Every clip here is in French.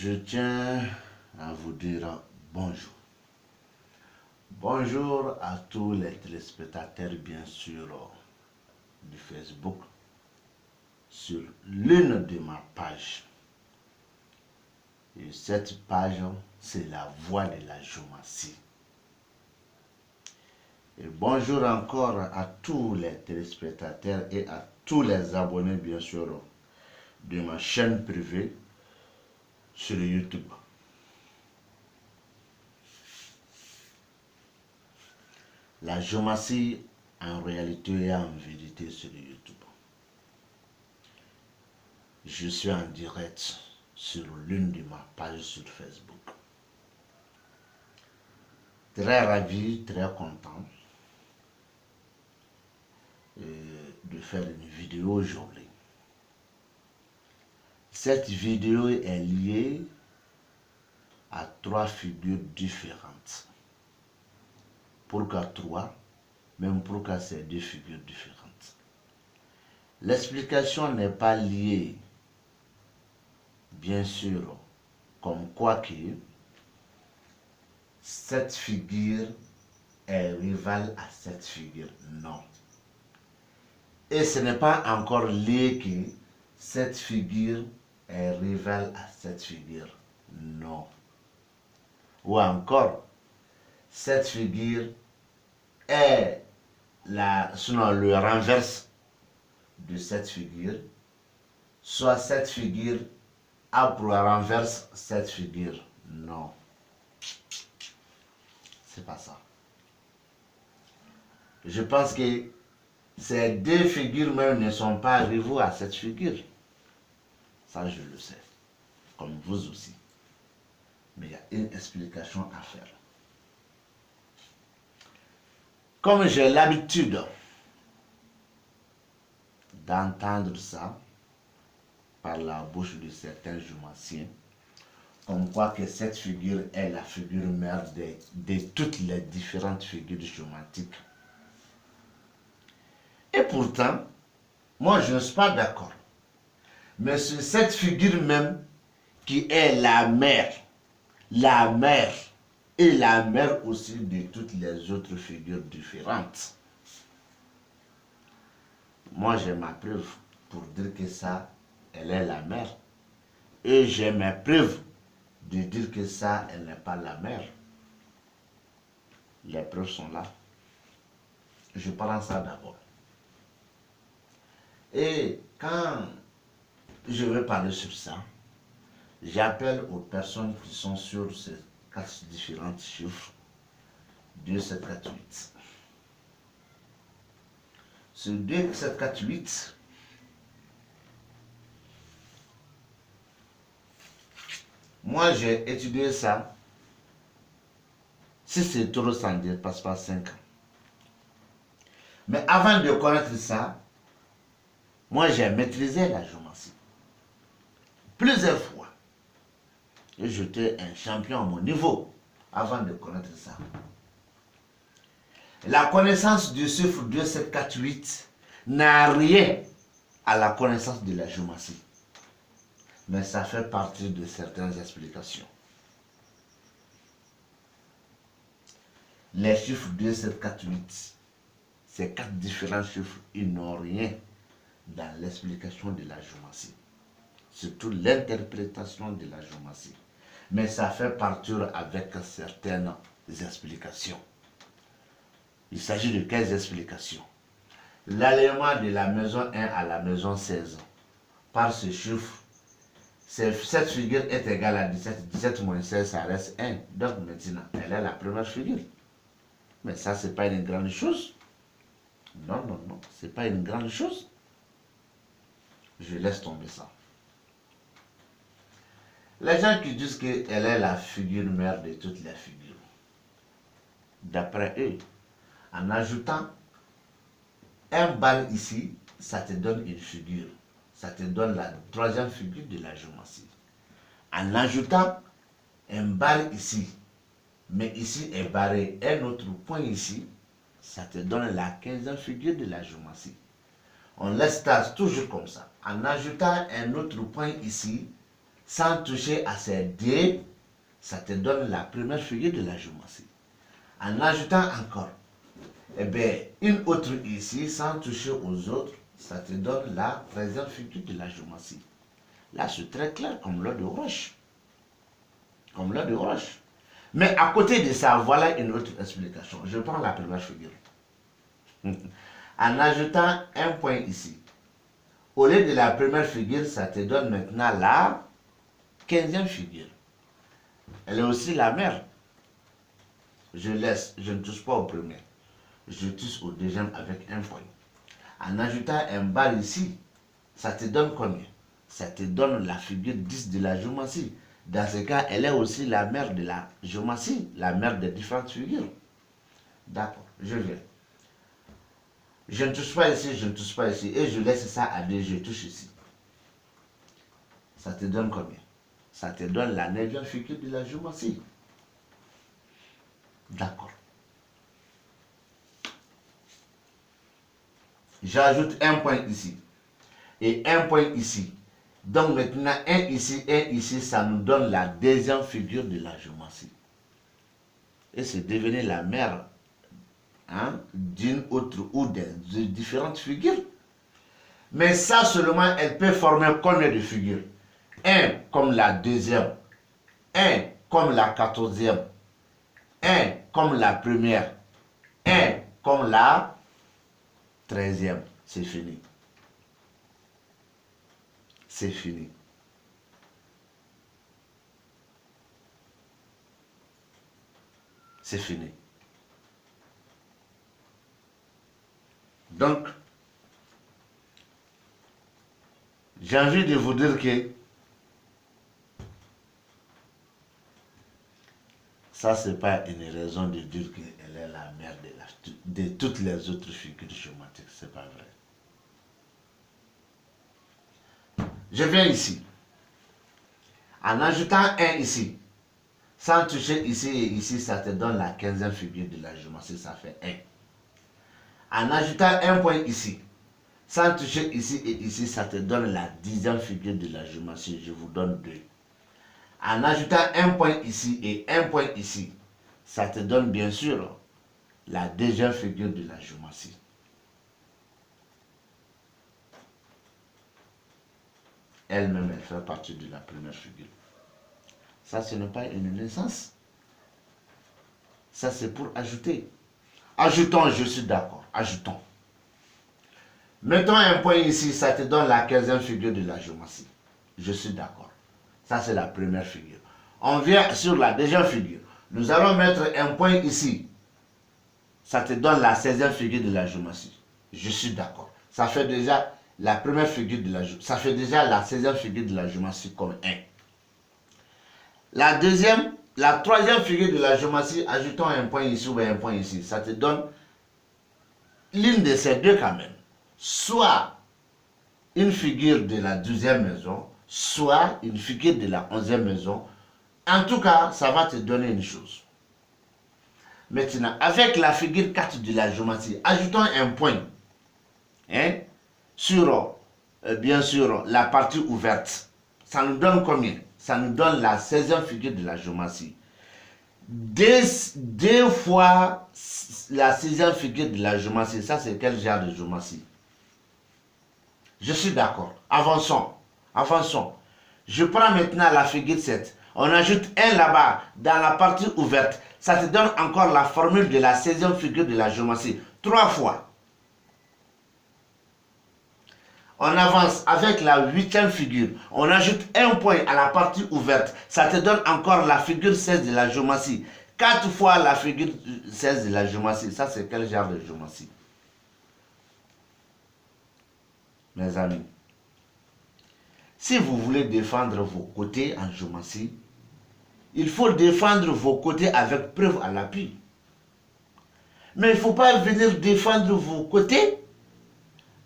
Je tiens à vous dire bonjour. Bonjour à tous les téléspectateurs, bien sûr, du Facebook, sur l'une de ma page. Et cette page, c'est la voix de la Djomassi. Et bonjour encore à tous les téléspectateurs et à tous les abonnés, bien sûr, de ma chaîne privée sur YouTube. La Djomassi, en réalité et en vérité, sur YouTube. Je suis en direct sur l'une de ma page sur Facebook. Très ravi, très content de faire une vidéo aujourd'hui. Cette vidéo est liée à 3 figures différentes. Pourquoi 3? Même pourquoi ces 2 figures différentes? L'explication n'est pas liée, bien sûr, comme quoi que cette figure est rivale à cette figure. Non. Et ce n'est pas encore lié que cette figure est rivale à cette figure. Non. Ou encore, cette figure est sinon le renverse de cette figure, soit cette figure a pour renverse cette figure. Non. C'est pas ça. Je pense que ces 2 figures même ne sont pas rivaux à cette figure. Ça, je le sais. Comme vous aussi. Mais il y a une explication à faire. Comme j'ai l'habitude d'entendre ça par la bouche de certains Djomassiens, comme quoi que cette figure est la figure mère de toutes les différentes figures djomatiques. Et pourtant, moi je ne suis pas d'accord. Mais c'est cette figure même qui est la mère et la mère aussi de toutes les autres figures différentes. Moi j'ai ma preuve pour dire que ça, elle est la mère. Et j'ai mes preuves de dire que ça, elle n'est pas la mère. Les preuves sont là. Je prends ça d'abord. Et quand je vais parler sur ça, j'appelle aux personnes qui sont sur ces 4 différents chiffres, 2, 7, 4, 8. Ce 2, 7, 4, 8, moi j'ai étudié ça. Si c'est trop, ça ne dépasse pas 5 ans. Mais avant de connaître ça, moi j'ai maîtrisé la Djomassi plusieurs fois. Et j'étais un champion à mon niveau avant de connaître ça. La connaissance du chiffre 2, 7, 4, 8 n'a rien à la connaissance de la Djomassi. Mais ça fait partie de certaines explications. Les chiffres 2, 7, 4, 8, ces 4 différents chiffres, ils n'ont rien dans l'explication de la Djomassi. Surtout l'interprétation de la Djomassi. Mais ça fait partie avec certaines explications. Il s'agit de quelles explications? L'alliement de la maison 1 à la maison 16, par ce chiffre, cette figure est égale à 17. 17 moins 16, ça reste 1. Donc maintenant, elle est la première figure. Mais ça, ce n'est pas une grande chose. Non, non, non, ce n'est pas une grande chose. Je laisse tomber ça. Les gens qui disent qu'elle est la figure mère de toutes les figures, d'après eux, en ajoutant un bal ici, ça te donne une figure. Ça te donne la 3e figure de la Djomassi. En ajoutant un bal ici, mais ici est barré un autre point ici, ça te donne la 15e figure de la Djomassi. On laisse ça toujours comme ça. En ajoutant un autre point ici, sans toucher à ces D, ça te donne la première figure de la géométrie. En ajoutant encore, eh bien, une autre ici, sans toucher aux autres, ça te donne la 13e figure de la géométrie. Là, c'est très clair comme l'eau de roche. Comme l'eau de roche. Mais à côté de ça, voilà une autre explication. Je prends la première figure. En ajoutant un point ici, au lieu de la première figure, ça te donne maintenant la 15e figure. Elle est aussi la mère. Je laisse, je ne touche pas au premier. Je touche au deuxième avec un point. En ajoutant un bar ici, ça te donne combien? Ça te donne la figure 10 de la géométrie. Dans ce cas, elle est aussi la mère de la géométrie, la mère des différentes figures. D'accord, je viens. Je ne touche pas ici, je ne touche pas ici. Et je laisse ça à 2, je touche ici. Ça te donne combien? Ça te donne la 9e figure de la géométrie. D'accord. J'ajoute un point ici. Et un point ici. Donc maintenant, un ici, ça nous donne la 2e figure de la géométrie. Et c'est devenu la mère d'une autre ou de différentes figures. Mais ça seulement, elle peut former combien de figures? 1 comme la 2e, 1 comme la 14e, 1 comme la première, 1 comme la 13e. C'est fini. C'est fini. C'est fini. Donc, j'ai envie de vous dire que ça, ce n'est pas une raison de dire qu'elle est la mère de toutes les autres figures géométriques. Ce n'est pas vrai. Je viens ici. En ajoutant 1 ici, sans toucher ici et ici, ça te donne la 15e figure de la géométrie, ça fait 1. En ajoutant un point ici, sans toucher ici et ici, ça te donne la 10e figure de la géométrie, je vous donne 2. En ajoutant un point ici et un point ici, ça te donne bien sûr la 2e figure de la géométrie. Elle-même, elle fait partie de la première figure. Ça, ce n'est pas une naissance. Ça, c'est pour ajouter. Ajoutons, je suis d'accord. Ajoutons. Mettons un point ici, ça te donne la 15e figure de la géométrie. Je suis d'accord. Ça, c'est la première figure. On vient sur la 2e figure. Nous allons mettre un point ici. Ça te donne la 16e figure de la géométrie. Je suis d'accord. Ça fait déjà la première figure de la géométrie. Ça fait déjà la 16e figure de la géométrie comme 1. La 3e figure de la géométrie, ajoutons un point ici ou un point ici. Ça te donne l'une de ces deux quand même. Soit une figure de la 12e maison, soit une figure de la 11e maison. En tout cas, ça va te donner une chose. Maintenant, avec la figure 4 de la géométrie, ajoutons un point sur, bien sûr, la partie ouverte. Ça nous donne combien? Ça nous donne la 16e figure de la géométrie. Deux fois la 6e figure de la géométrie. Ça, c'est quel genre de géométrie? Je suis d'accord. Avançons. Avançons. Je prends maintenant la figure 7. On ajoute un là-bas, dans la partie ouverte. Ça te donne encore la formule de la 16e figure de la géométrie. 3 fois. On avance avec la 8e figure. On ajoute un point à la partie ouverte. Ça te donne encore la figure 16 de la géométrie. 4 fois la figure 16 de la géométrie. Ça, c'est quel genre de géométrie? Mes amis, si vous voulez défendre vos côtés en géométrie, il faut défendre vos côtés avec preuve à l'appui. Mais il ne faut pas venir défendre vos côtés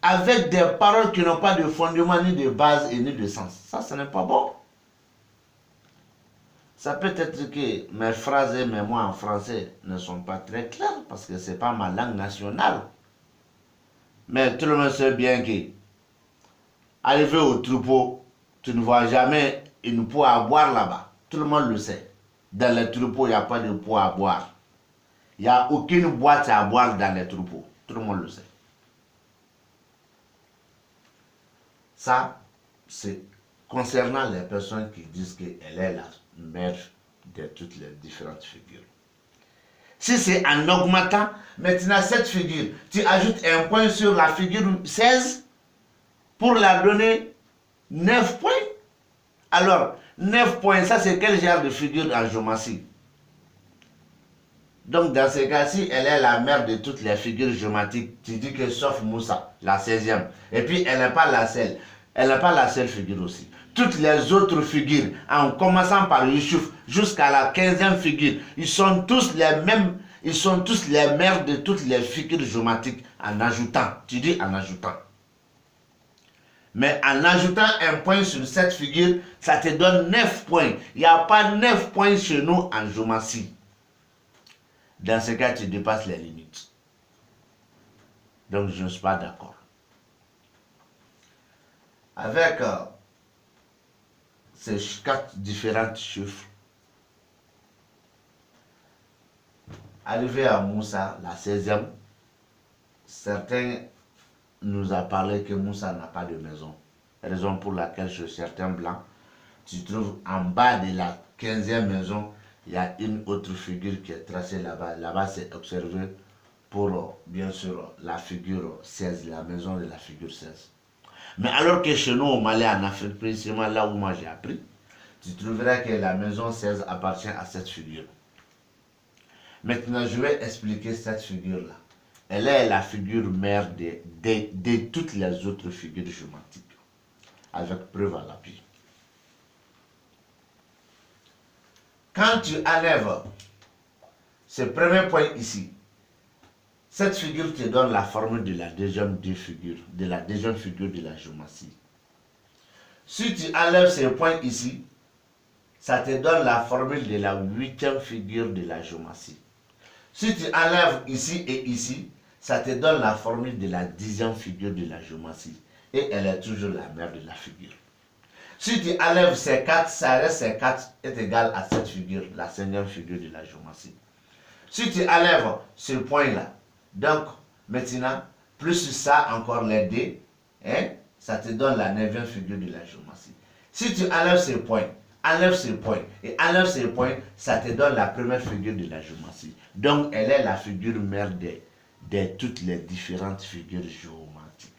avec des paroles qui n'ont pas de fondement, ni de base et ni de sens. Ça, ce n'est pas bon. Ça peut être que mes phrases et mes mots en français ne sont pas très clairs parce que ce n'est pas ma langue nationale. Mais tout le monde sait bien que, arrivé au troupeau, tu ne vois jamais une peau à boire là-bas. Tout le monde le sait. Dans les troupeaux, il n'y a pas de peau à boire. Il n'y a aucune boîte à boire dans les troupeaux. Tout le monde le sait. Ça, c'est concernant les personnes qui disent qu'elle est la mère de toutes les différentes figures. Si c'est en augmentant, maintenant cette figure, tu ajoutes un point sur la figure 16 pour la donner 9 points. Alors, 9 points, ça c'est quel genre de figure en géométrie? Donc dans ce cas-ci, elle est la mère de toutes les figures géométriques. Tu dis que sauf Moussa, la 16e. Et puis elle n'est pas la seule. Elle n'est pas la seule figure aussi. Toutes les autres figures, en commençant par Youssouf jusqu'à la 15e figure, ils sont tous les mêmes, ils sont tous les mères de toutes les figures géométriques en ajoutant. Tu dis en ajoutant. Mais en ajoutant un point sur cette figure, ça te donne 9 points. Il n'y a pas 9 points chez nous en géométrie. Dans ce cas, tu dépasses les limites. Donc, je ne suis pas d'accord. Avec ces 4 différents chiffres, arrivé à Moussa, la 16e, certains nous ont parlé que Moussa n'a pas de maison. Raison pour laquelle chez certains blancs, tu trouves en bas de la 15e maison, il y a une autre figure qui est tracée là-bas. Là-bas, c'est observé pour, bien sûr, la figure 16, la maison de la figure 16. Mais alors que chez nous, au Mali, en Afrique, précisément là où moi j'ai appris, tu trouveras que la maison 16 appartient à cette figure. Maintenant, je vais expliquer cette figure-là. Elle est la figure mère de toutes les autres figures géométriques, avec preuve à l'appui. Quand tu enlèves ce premier point ici, cette figure te donne la forme de la deuxième figure, de la géométrie. Si tu enlèves ce point ici, ça te donne la formule de la 8e figure de la géométrie. Si tu enlèves ici et ici, ça te donne la formule de la 10e figure de la géométrie. Et elle est toujours la mère de la figure. Si tu enlèves ces 4, ça reste ces 4 est égal à cette figure, la 5e figure de la géométrie. Si tu enlèves ce point-là, donc maintenant, plus ça encore les D, hein, ça te donne la 9e figure de la géométrie. Si tu enlèves ce point et enlève ce point, ça te donne la première figure de la géométrie. Donc elle est la figure mère de toutes les différentes figures géométriques.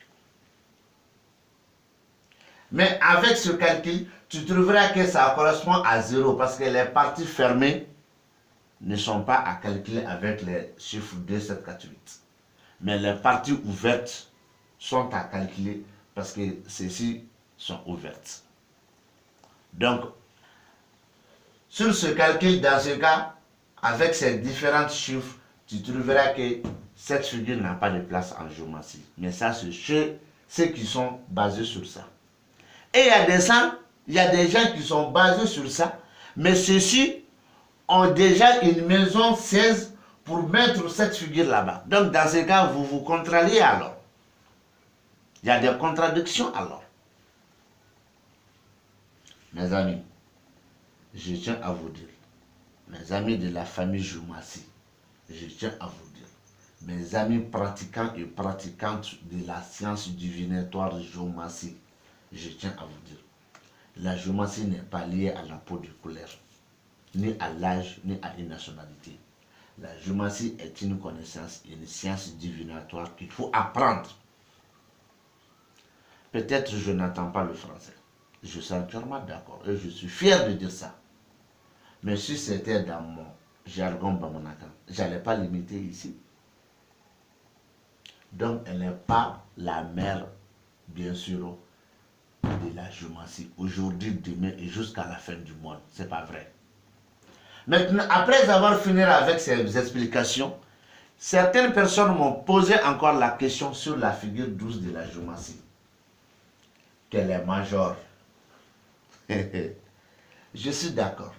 Mais avec ce calcul, tu trouveras que ça correspond à 0 parce que les parties fermées ne sont pas à calculer avec les chiffres 2, 7, 4, 8. Mais les parties ouvertes sont à calculer parce que celles-ci sont ouvertes. Donc, sur ce calcul, dans ce cas, avec ces différents chiffres, tu trouveras que cette figure n'a pas de place en géométrie. Mais ça, c'est ceux qui sont basés sur ça. Et il y a des gens qui sont basés sur ça, mais ceux-ci ont déjà une maison 16 pour mettre cette figure là-bas. Donc, dans ce cas, vous vous contrariez alors. Il y a des contradictions alors. Mes amis, je tiens à vous dire, mes amis de la famille Joumassi, je tiens à vous dire, mes amis pratiquants et pratiquantes de la science divinatoire Joumassi, je tiens à vous dire, la Joumassi n'est pas liée à la peau de couleur, ni à l'âge, ni à une nationalité. La Joumassi est une connaissance, une science divinatoire qu'il faut apprendre. Peut-être je n'entends pas le français. Je suis entièrement d'accord et je suis fier de dire ça. Mais si c'était dans mon jargon bamonakan, je n'allais pas limiter ici. Donc elle n'est pas la mère, bien sûr, de la Joumassi. Aujourd'hui, demain et jusqu'à la fin du monde. Ce n'est pas vrai. Maintenant, après avoir fini avec ces explications, certaines personnes m'ont posé encore la question sur la figure 12 de la Joumassi. Qu'elle est major. Je suis d'accord.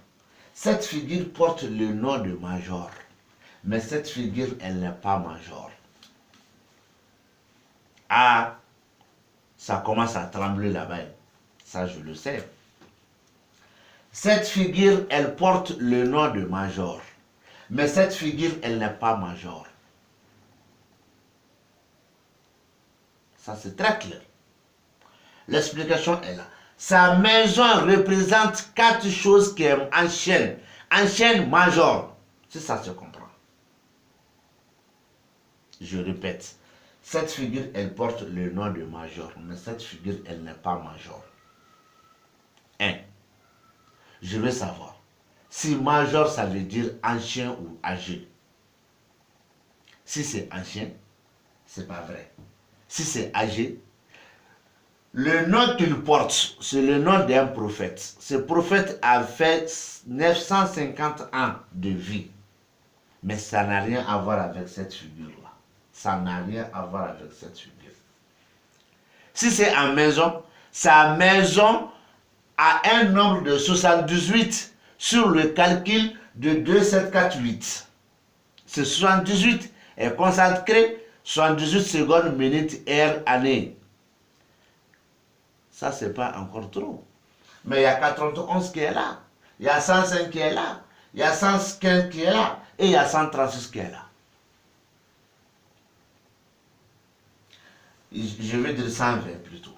Cette figure porte le nom de major. Mais cette figure, elle n'est pas major. Ah, ça commence à trembler là-bas. Ça, je le sais. Cette figure, elle porte le nom de major. Mais cette figure, elle n'est pas major. Ça, c'est très clair. L'explication est là. Sa maison représente 4 choses qui enchaînent. Enchaîne major. Si ça se comprend. Je répète. Cette figure, elle porte le nom de major. Mais cette figure, elle n'est pas major. 1. Je veux savoir si major, ça veut dire ancien ou âgé. Si c'est ancien, c'est pas vrai. Si c'est âgé, le nom qu'il porte, c'est le nom d'un prophète. Ce prophète a fait 950 ans de vie. Mais ça n'a rien à voir avec cette figure-là. Ça n'a rien à voir avec cette figure. Si c'est en maison, sa maison a un nombre de 78 sur le calcul de 2748. Ce 78 est consacré 78 secondes, minutes, heures, années. Ça, c'est pas encore trop. Mais il y a 91 qui est là. Il y a 105 qui est là. Il y a 115 qui est là. Et il y a 136 qui est là. Je vais dire 120 plutôt.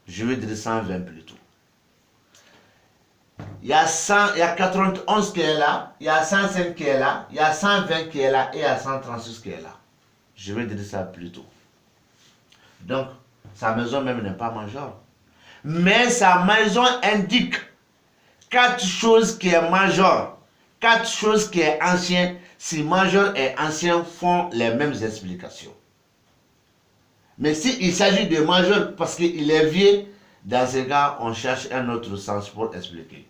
Je vais dire 120 plutôt. Il y a 91 qui est là, il y a 105 qui est là, il y a 120 qui est là et il y a 136 qui est là. Je vais dire ça plutôt. Donc, sa maison même n'est pas major. Mais sa maison indique 4 choses qui est major, 4 choses qui est ancien. Si major et ancien font les mêmes explications. Mais s'il s'agit de major parce qu'il est vieux, dans ce cas, on cherche un autre sens pour expliquer.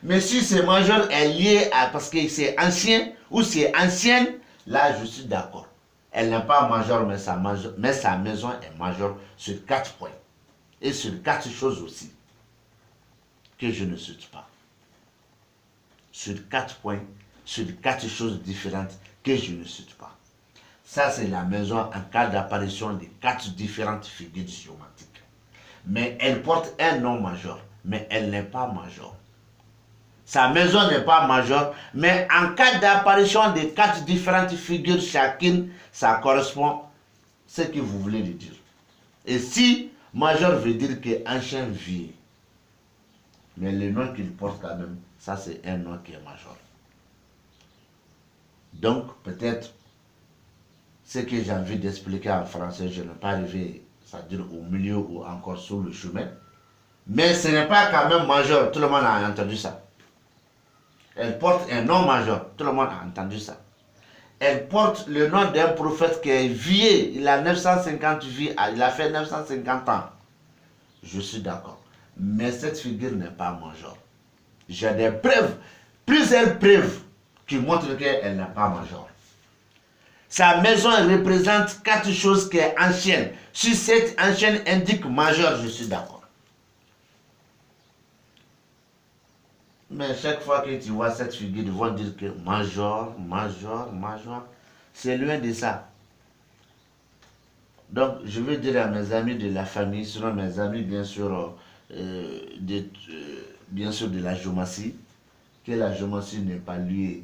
Mais si ce major est lié à parce que c'est ancien ou c'est ancienne, là je suis d'accord. Elle n'est pas major, mais sa maison est major sur 4 points. Et sur 4 choses aussi que je ne cite pas. Sur 4 points, sur 4 choses différentes que je ne cite pas. Ça, c'est la maison en cas d'apparition de 4 différentes figures géométriques. Mais elle porte un nom major, mais elle n'est pas major. Sa maison n'est pas major, mais en cas d'apparition de 4 différentes figures chacune, ça correspond à ce que vous voulez lui dire. Et si major veut dire que ancien vieux, mais le nom qu'il porte quand même, ça c'est un nom qui est major. Donc peut-être ce que j'ai envie d'expliquer en français, je n'ai pas arrivé, c'est-à-dire au milieu ou encore sur le chemin. Mais ce n'est pas quand même major, tout le monde a entendu ça. Elle porte un nom major, tout le monde a entendu ça. Elle porte le nom d'un prophète qui est vieux, il a 950 vies, il a fait 950 ans. Je suis d'accord. Mais cette figure n'est pas major. J'ai des preuves, plusieurs preuves qui montrent qu'elle n'est pas major. Sa maison représente 4 choses qui est ancienne. Si cette ancienne indique major, je suis d'accord. Mais chaque fois que tu vois cette figure, ils vont dire que major, major, major. C'est loin de ça. Donc, je veux dire à mes amis de la famille, sinon mes amis, bien sûr, bien sûr de la géomatie, que la géomatie n'est pas liée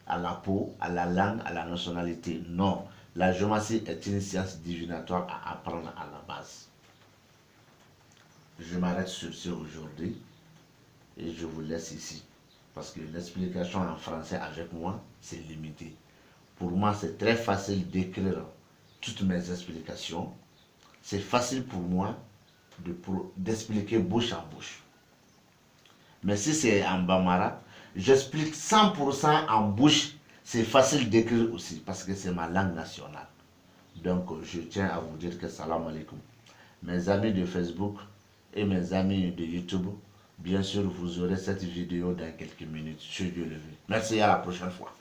à la peau, à la langue, à la nationalité. Non, la géomatie est une science divinatoire à apprendre à la base. Je m'arrête sur ce aujourd'hui et je vous laisse ici. Parce que l'explication en français avec moi, c'est limité. Pour moi, c'est très facile d'écrire toutes mes explications. C'est facile pour moi d'expliquer bouche en bouche. Mais si c'est en bambara, j'explique 100% en bouche. C'est facile d'écrire aussi parce que c'est ma langue nationale. Donc, je tiens à vous dire que salam alaikum. Mes amis de Facebook et mes amis de YouTube, bien sûr, vous aurez cette vidéo dans quelques minutes. Je Dieu le veut. Merci, à la prochaine fois.